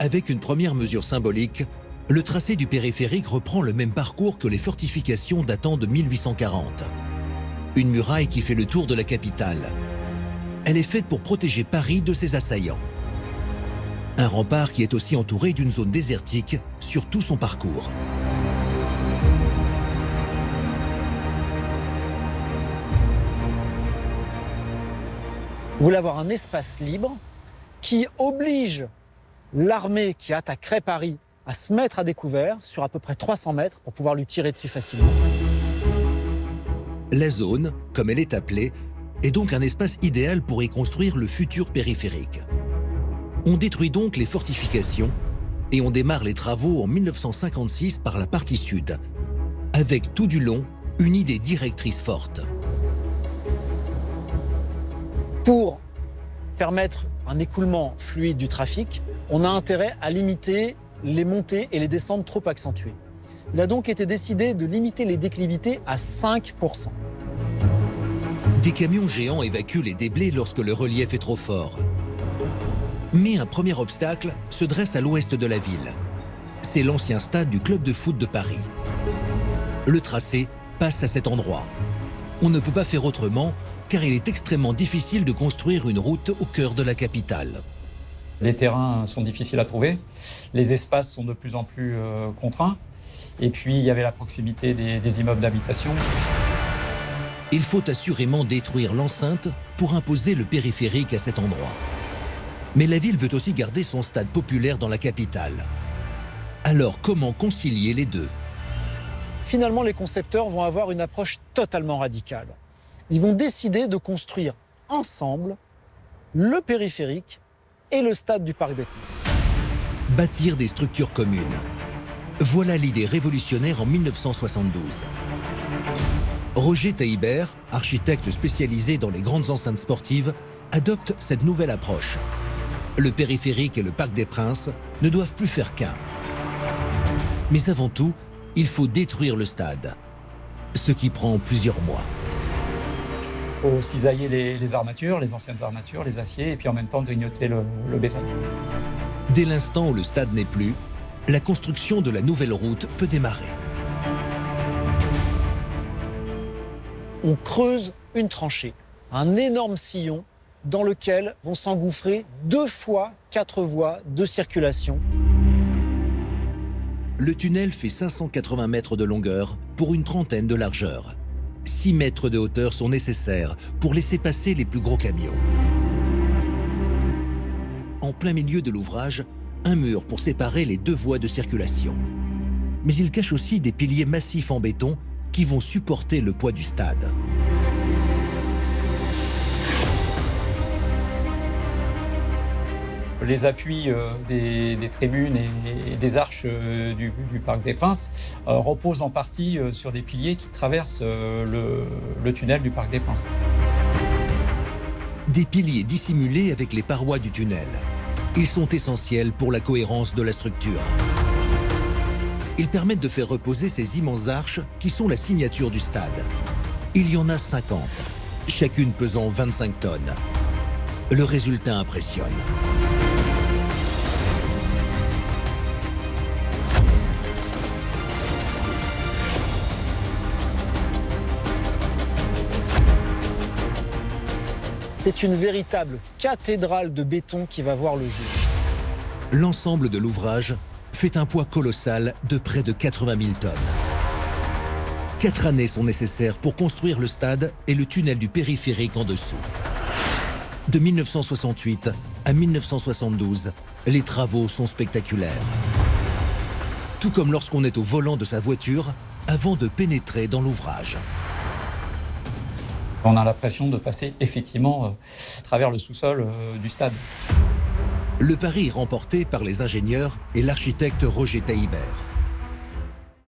Avec une première mesure symbolique, le tracé du périphérique reprend le même parcours que les fortifications datant de 1840. Une muraille qui fait le tour de la capitale. Elle est faite pour protéger Paris de ses assaillants. Un rempart qui est aussi entouré d'une zone désertique sur tout son parcours. Vous voulez avoir un espace libre qui oblige l'armée qui attaquerait Paris à se mettre à découvert sur à peu près 300 mètres pour pouvoir lui tirer dessus facilement. La zone, comme elle est appelée, est donc un espace idéal pour y construire le futur périphérique. On détruit donc les fortifications et on démarre les travaux en 1956 par la partie sud, avec tout du long une idée directrice forte. Pour permettre un écoulement fluide du trafic, on a intérêt à limiter les montées et les descentes trop accentuées. Il a donc été décidé de limiter les déclivités à 5%. Des camions géants évacuent les déblais lorsque le relief est trop fort. Mais un premier obstacle se dresse à l'ouest de la ville. C'est l'ancien stade du club de foot de Paris. Le tracé passe à cet endroit. On ne peut pas faire autrement car il est extrêmement difficile de construire une route au cœur de la capitale. Les terrains sont difficiles à trouver, les espaces sont de plus en plus contraints, et puis il y avait la proximité des immeubles d'habitation. Il faut assurément détruire l'enceinte pour imposer le périphérique à cet endroit. Mais la ville veut aussi garder son stade populaire dans la capitale. Alors comment concilier les deux? Finalement, les concepteurs vont avoir une approche totalement radicale. Ils vont décider de construire ensemble le périphérique et le stade du Parc des Princes. Bâtir des structures communes. Voilà l'idée révolutionnaire en 1972. Roger Taillibert, architecte spécialisé dans les grandes enceintes sportives, adopte cette nouvelle approche. Le périphérique et le Parc des Princes ne doivent plus faire qu'un. Mais avant tout, il faut détruire le stade, ce qui prend plusieurs mois. Il faut cisailler les armatures, les anciennes armatures, les aciers, et puis en même temps grignoter le béton. Dès l'instant où le stade n'est plus, la construction de la nouvelle route peut démarrer. On creuse une tranchée, un énorme sillon dans lequel vont s'engouffrer 2 fois 4 voies de circulation. Le tunnel fait 580 mètres de longueur pour une trentaine de largeur. 6 mètres de hauteur sont nécessaires pour laisser passer les plus gros camions. En plein milieu de l'ouvrage, un mur pour séparer les 2 voies de circulation. Mais il cache aussi des piliers massifs en béton qui vont supporter le poids du stade. Les appuis des tribunes et des arches du Parc des Princes reposent en partie sur des piliers qui traversent le tunnel du Parc des Princes. Des piliers dissimulés avec les parois du tunnel. Ils sont essentiels pour la cohérence de la structure. Ils permettent de faire reposer ces immenses arches qui sont la signature du stade. Il y en a 50, chacune pesant 25 tonnes. Le résultat impressionne. C'est une véritable cathédrale de béton qui va voir le jour. L'ensemble de l'ouvrage fait un poids colossal de près de 80 000 tonnes. 4 années sont nécessaires pour construire le stade et le tunnel du périphérique en dessous. De 1968 à 1972, les travaux sont spectaculaires. Tout comme lorsqu'on est au volant de sa voiture avant de pénétrer dans l'ouvrage. On a l'impression de passer effectivement à travers le sous-sol du stade. Le pari est remporté par les ingénieurs et l'architecte Roger Taillibert.